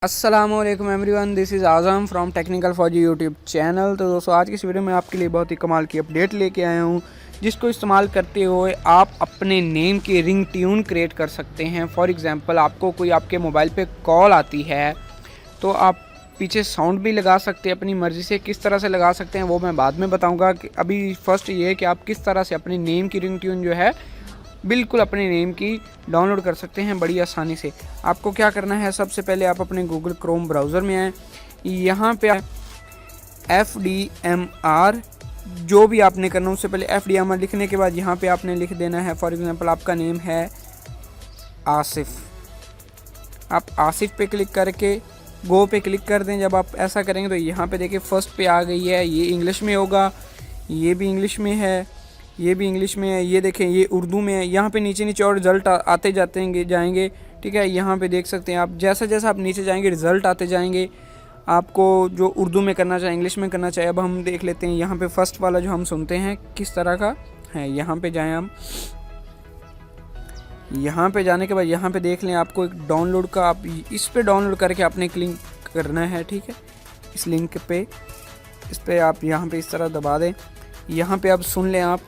अस्सलामुअलैकुम everyone, this is Azam from technical फौजी YouTube channel. तो दोस्तों, आज की इस वीडियो में आपके लिए बहुत ही कमाल की अपडेट लेके आया हूँ, जिसको इस्तेमाल करते हुए आप अपने नेम की रिंग ट्यून क्रिएट कर सकते हैं। फॉर एग्ज़ाम्पल, आपको कोई आपके मोबाइल पे कॉल आती है तो आप पीछे साउंड भी लगा सकते हैं अपनी मर्ज़ी से। किस तरह से लगा सकते हैं वो मैं बाद में बताऊँगा। कि अभी फ़र्स्ट ये है कि आप किस तरह से अपने नेम की रिंग ट्यून जो है बिल्कुल अपने नेम की डाउनलोड कर सकते हैं बड़ी आसानी से। आपको क्या करना है, सबसे पहले आप अपने गूगल क्रोम ब्राउज़र में आएँ। यहाँ पे FDMR जो भी आपने करना, उससे पहले FDMR लिखने के बाद यहाँ पे आपने लिख देना है, फॉर एग्ज़ाम्पल आपका नेम है आसिफ। आप आसिफ पे क्लिक करके गो पे क्लिक कर दें। जब आप ऐसा करेंगे तो यहाँ पे देखिए फर्स्ट पे आ गई है, ये इंग्लिश में होगा, ये भी इंग्लिश में है, ये भी इंग्लिश में है, ये देखें ये उर्दू में है। यहाँ पे नीचे नीचे और रिज़ल्ट आते जाएंगे, ठीक है। यहाँ पे देख सकते हैं आप, जैसा जैसा आप नीचे जाएंगे रिज़ल्ट आते जाएंगे। आपको जो उर्दू में करना चाहे, इंग्लिश में करना चाहे। अब हम देख लेते हैं यहाँ पे फर्स्ट वाला जो हम सुनते हैं किस तरह का है। यहाँ पे जाएँ हम, यहाँ पे जाने के बाद यहाँ पे देख लें, आपको एक डाउनलोड का, आप इस पे डाउनलोड करके आपने क्लिक करना है, ठीक है। इस लिंक पे, इस पे आप यहाँ पे इस तरह दबा दें। यहाँ पे अब सुन लें आप,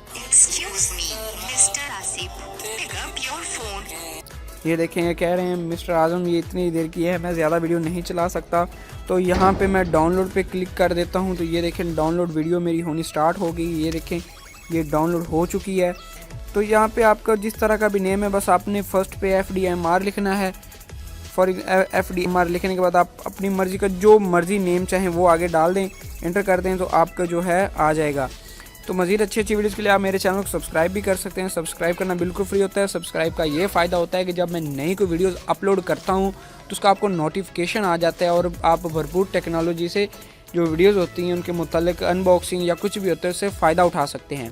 ये देखें ये कह रहे हैं मिस्टर आज़म, ये इतनी देर की है, मैं ज़्यादा वीडियो नहीं चला सकता। तो यहाँ पे मैं डाउनलोड पे क्लिक कर देता हूँ। तो ये देखें डाउनलोड वीडियो मेरी होनी स्टार्ट हो गई। ये देखें ये डाउनलोड हो चुकी है। तो यहाँ पे आपका जिस तरह का भी नेम है, बस आपने फर्स्ट पे FDMR लिखना है। फॉर FDMR लिखने के बाद आप अपनी मर्ज़ी का जो मर्ज़ी नेम चाहें वो आगे डाल दें, एंटर कर दें, तो आपका जो है आ जाएगा। तो मज़ीद अच्छी वीडियोज़ के लिए आप मेरे चैनल को सब्सक्राइब भी कर सकते हैं। सब्सक्राइब करना बिल्कुल फ्री होता है। सब्सक्राइब का ये फ़ायदा होता है कि जब मैं नई कोई वीडियोज़ अपलोड करता हूँ तो उसका आपको नोटिफिकेशन आ जाता है, और आप भरपूर टेक्नोलॉजी से जो वीडियोज़ होती हैं उनके मुतालिक अनबॉक्सिंग या कुछ भी होता है उससे फ़ायदा उठा सकते हैं।